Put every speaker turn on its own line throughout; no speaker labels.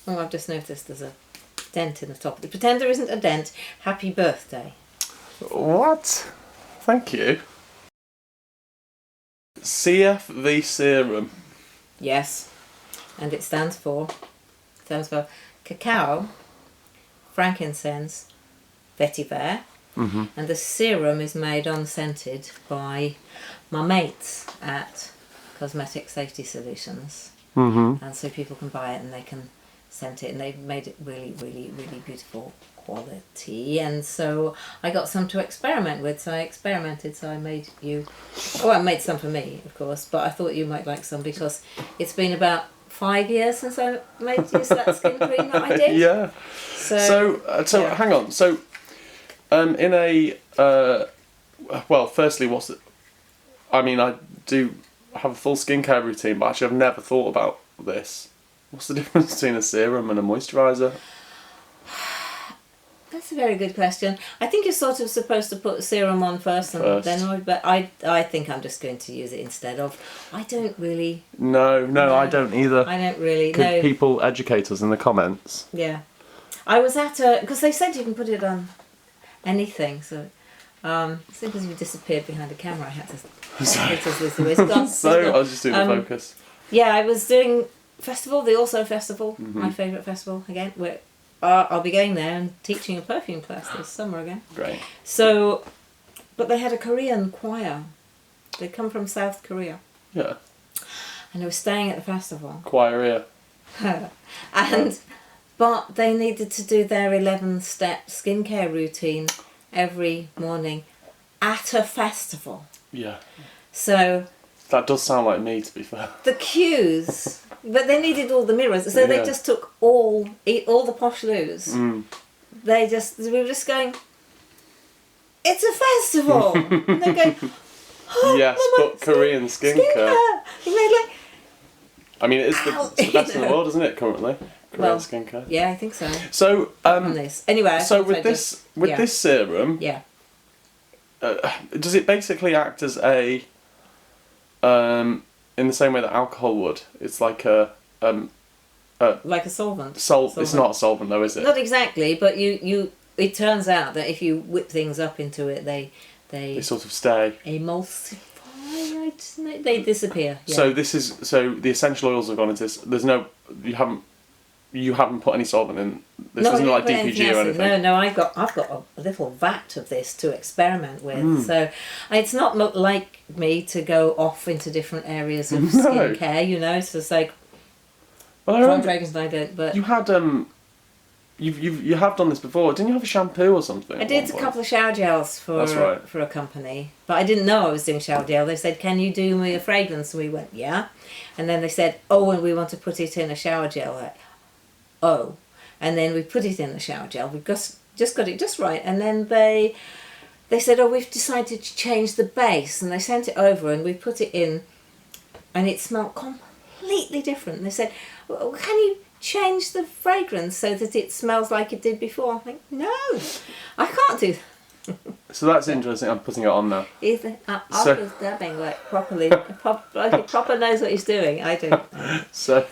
Oh, I've just noticed there's a dent in the top. Pretend there isn't a dent. Happy birthday.
What? Thank you. CFV serum.
Yes. And it stands for cacao, frankincense, vetiver, and the serum is made unscented by my mates at Cosmetic Safety Solutions. And so people can buy it and they can scent it, and they've made it really, really, really beautiful quality. And so I got some to experiment with, so I experimented, so I made you... Oh, I made some for me, of course, but I thought you might like some because it's been about 5 years since I made use of that skin cream that I did.
Yeah. So
yeah.
hang on. So, in a well, firstly, what's it? I mean, I do have a full skincare routine, but actually, I've never thought about this. What's the difference between a serum and a moisturiser?
That's a very good question. I think you're sort of supposed to put serum on first and then oil, but I think I'm just going to use it instead of. I don't really.
No, I don't either.
I don't really.
Could people educate us in the comments?
Yeah, I was at because they said you can put it on anything. So, it's because you disappeared behind the camera. I had to.
Sorry.
I
was just doing the focus.
Yeah, I was doing the Also Festival, my favourite festival again. Where I'll be going there and teaching a perfume class this summer again.
Great.
So, but they had a Korean choir. They come from South Korea.
Yeah.
And they were staying at the festival.
Choir
But they needed to do their 11-step skincare routine every morning at a festival.
Yeah.
So...
That does sound like me, to be fair.
The queues... But they needed all the mirrors, so they just took all the posh loos. We were just going, it's a festival! And they're going, oh,
yes,
Mama,
but Korean skincare.
And they're like,
I mean, it's the best in the world, isn't it, currently? Korean skincare.
Yeah, I think so.
So,
anyway,
so with this serum,
yeah.
Does it basically act as a in the same way that alcohol would? It's like a
like a solvent.
It's not a solvent though, is it?
Not exactly, but it turns out that if you whip things up into it, they
sort of stay.
Emulsify. They disappear. Yeah.
So the essential oils have gone into this. There's no you haven't put any solvent in. This isn't like DPG or anything.
No, I've got a little vat of this to experiment with. So it's not like me to go off into different areas of skincare. You know, it's just like Dragons and I don't. But
you had you have done this before. Didn't you have a shampoo or something?
I did a couple of shower gels for a company, but I didn't know I was doing shower gel. They said, "Can you do me a fragrance?" And we went, "Yeah." And then they said, "Oh, and we want to put it in a shower gel." Like, oh, and then we put it in the shower gel. We just got it just right, and then they said, "Oh, we've decided to change the base," and they sent it over, and we put it in, and it smelled completely different. And they said, well, "Can you change the fragrance so that it smells like it did before?" I'm like, "No, I can't do that."
So that's interesting. I'm putting it on now.
Ethan, Arthur's dabbing like properly, like he proper knows what he's doing. I don't.
So.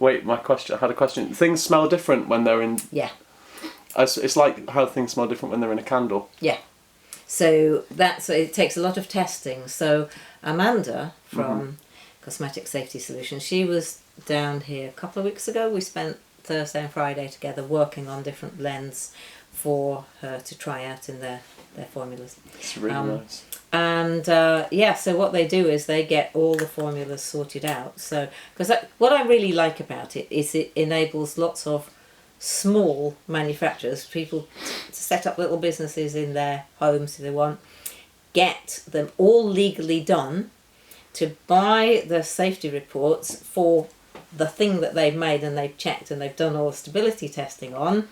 Wait, I had a question. Things smell different when they're in...
Yeah.
It's like how things smell different when they're in a candle.
Yeah. So it takes a lot of testing. So Amanda from Cosmetic Safety Solutions, she was down here a couple of weeks ago. We spent Thursday and Friday together working on different blends for her to try out in their formulas.
It's really nice.
And so what they do is they get all the formulas sorted out. So because what I really like about it is it enables lots of small manufacturers, people to set up little businesses in their homes if they want, get them all legally done, to buy the safety reports for the thing that they've made and they've checked and they've done all the stability testing on.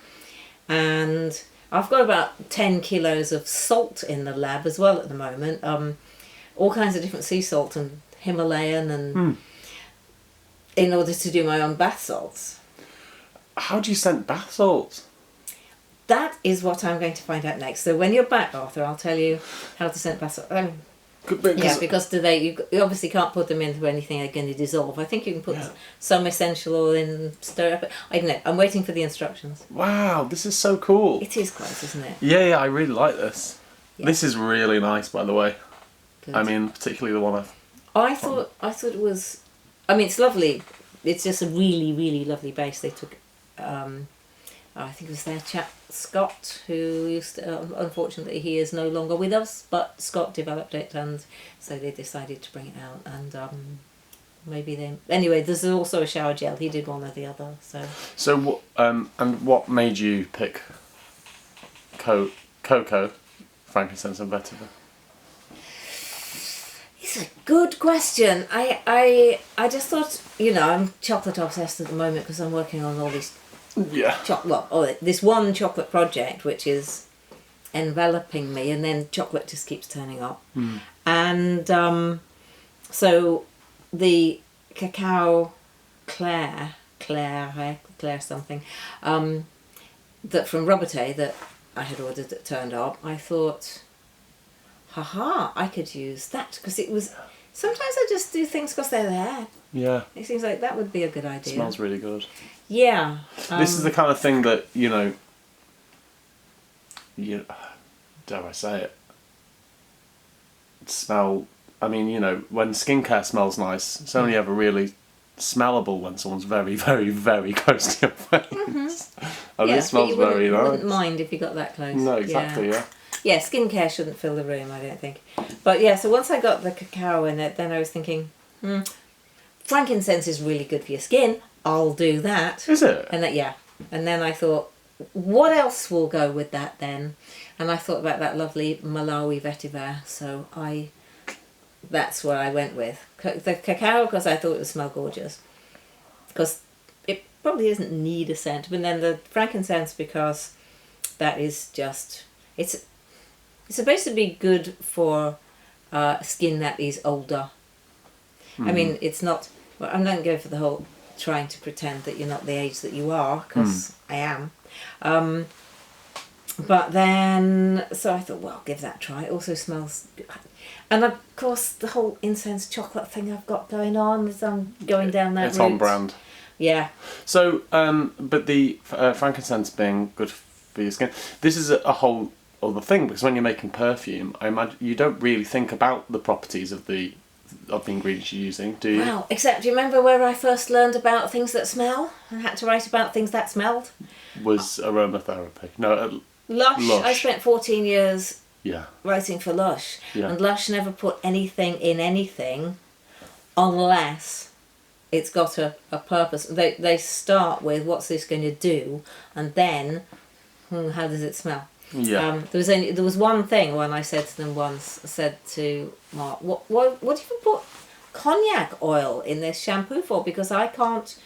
And I've got about 10 kilos of salt in the lab as well at the moment. All kinds of different sea salt and Himalayan, and in order to do my own bath salts.
How do you scent bath salts?
That is what I'm going to find out next. So when you're back, Arthur, I'll tell you how to scent bath salts. Yeah, because you obviously can't put them into anything they're going to dissolve. I think you can put some essential oil in and stir up. I don't know. I'm waiting for the instructions.
Wow, this is so cool.
It is quite, isn't it?
Yeah, I really like this.
Yeah.
This is really nice, by the way.
Good.
I mean, particularly the one
I thought it was. I mean, it's lovely. It's just a really, really lovely base. They took. I think it was their chap Scott, who used to, unfortunately he is no longer with us, but Scott developed it, and so they decided to bring it out, and maybe they... Anyway, there's also a shower gel. He did one or the other, so...
So, and what made you pick cocoa, frankincense and vetiver?
It's a good question. I just thought, I'm chocolate obsessed at the moment because I'm working on all these... this one chocolate project which is enveloping me, and then chocolate just keeps turning up. And so the cacao Claire something that from Robertet that I had ordered that turned up, I thought, I could use that, because it was... Sometimes I just do things because they're there.
Yeah.
It seems like that would be a good idea.
Smells really good.
Yeah.
This is the kind of thing that, dare I say it, I mean, when skincare smells nice, it's only ever really smellable when someone's very, very, very close to your face. And this smells very nice. You wouldn't
mind if you got that close.
No, exactly, yeah.
Yeah, skincare shouldn't fill the room, I don't think. But yeah, so once I got the cacao in it, then I was thinking, frankincense is really good for your skin. I'll do that.
Is it?
And and then I thought, what else will go with that then? And I thought about that lovely Malawi vetiver, so that's what I went with. The cacao, because I thought it would smell gorgeous, because it probably doesn't need a scent. But then the frankincense, because that is just it's supposed to be good for skin that is older. I mean, it's not. Well, I'm not going for the whole trying to pretend that you're not the age that you are, because I am. But then, so I thought, well, I'll give that a try. It also smells good. And of course, the whole incense chocolate thing I've got going on, as I'm going down that route.
It's on brand.
Yeah.
So, but the frankincense being good for your skin, this is a whole other thing, because when you're making perfume, I imagine you don't really think about the properties of the ingredients you're using, do you?
Well, except, do you remember where I first learned about things that smell? I had to write about things that smelled.
Was aromatherapy. No,
Lush. I spent 14 years writing for Lush.
Yeah.
And Lush never put anything in anything unless it's got a purpose. They start with, what's this going to do? And then, how does it smell?
Yeah.
There was one thing when I said to them once, I said to Mark, what do you put cognac oil in this shampoo for? Because I can't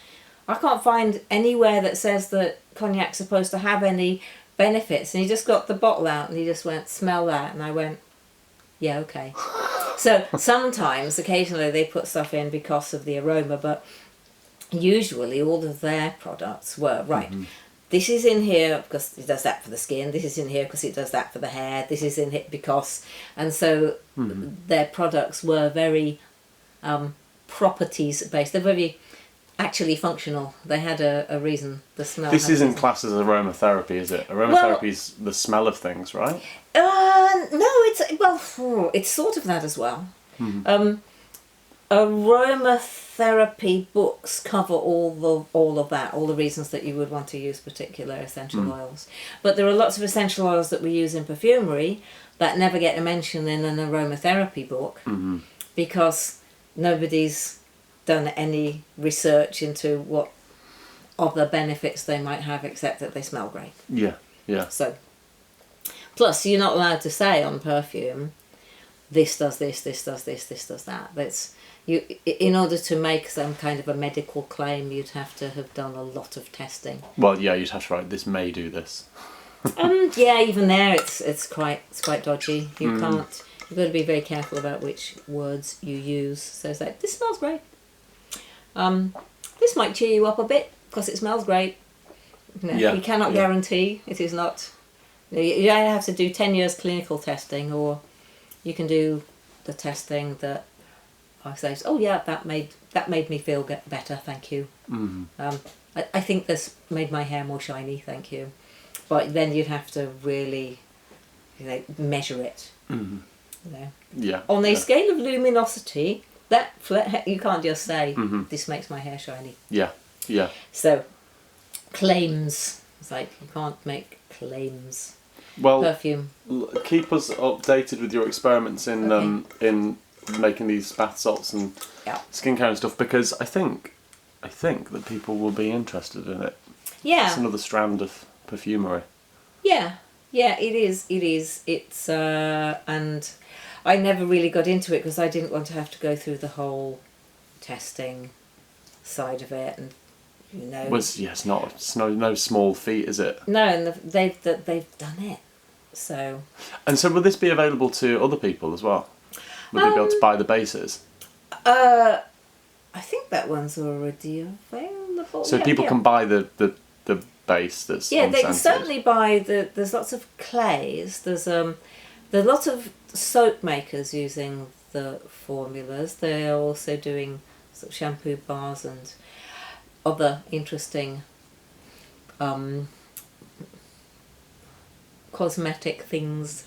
find anywhere that says that cognac's supposed to have any benefits. And he just got the bottle out and he just went, smell that. And I went, yeah, okay. So sometimes, occasionally they put stuff in because of the aroma, but usually all of their products were, this is in here because it does that for the skin, this is in here because it does that for the hair, this is in here because... And so their products were very properties based. They're very actually functional. They had a reason. The smell.
This isn't classed as aromatherapy, is it? Aromatherapy is the smell of things, right?
No, it's sort of that as well. Aromatherapy books cover all of that, all the reasons that you would want to use particular essential oils. But there are lots of essential oils that we use in perfumery that never get a mention in an aromatherapy book because nobody's done any research into what other benefits they might have except that they smell great.
Yeah, yeah.
So, plus you're not allowed to say on perfume, this does this, this does this, this does that. That's you. In order to make some kind of a medical claim, you'd have to have done a lot of testing.
Well, yeah, you'd have to write, this may do this.
Yeah, even there, it's quite dodgy. You can't. You've got to be very careful about which words you use. So it's like, this smells great. This might cheer you up a bit because it smells great. You cannot guarantee it is not. You either have to do 10 years clinical testing, or you can do the testing that I say, oh yeah, that made me feel better, thank you. I think this made my hair more shiny, thank you. But then you'd have to really, measure it. You know.
Yeah.
On a scale of luminosity, you can't just say this makes my hair shiny.
Yeah. Yeah.
So claims, it's like you can't make claims.
Well,
Perfume.
Keep us updated with your experiments in making these bath salts and skincare and stuff, because I think that people will be interested in it.
Yeah.
It's another strand of perfumery.
Yeah. Yeah, it is. It's and I never really got into it because I didn't want to have to go through the whole testing side of it, and
It's no small feat, is it?
No, and they've done it. So.
And so, will this be available to other people as well? Would they be able to buy the bases?
I think that one's already available.
So people can buy the base that's
they can
unscented.
certainly buy there's lots of clays. There's lots of soap makers using the formulas. They are also doing sort of shampoo bars and other interesting cosmetic things.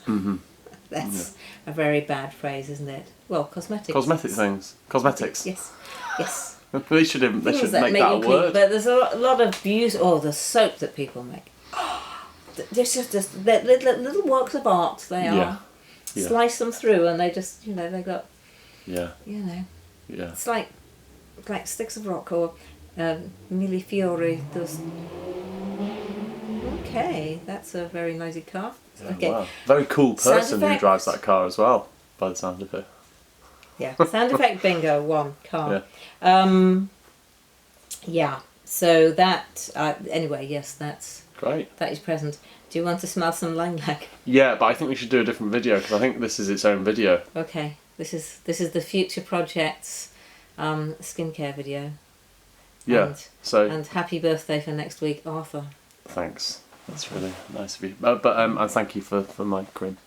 That's a very bad phrase, isn't it? Well, cosmetics.
Cosmetic things. Cosmetics.
Yes. Yes.
They should make that a word.
But there's a lot of the soap that people make. There's just they're little works of art. They are.
Yeah.
Slice them through, and they just they got.
Yeah.
Yeah.
It's
like sticks of rock or Millefiori. Those. Okay, that's a very noisy car. Okay.
Wow. Very cool person who drives that car as well, by the sound of it.
Yeah, sound effect bingo, 1 car.
Yeah.
So that anyway, yes, that's
great.
That is present. Do you want to smell some lilac?
Yeah, but I think we should do a different video because I think this is its own video.
Okay, this is the Future Projects skincare video.
Yeah.
And happy birthday for next week, Arthur.
Thanks. That's really nice of you. But and thank you for my cream.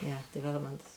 Yeah, developments.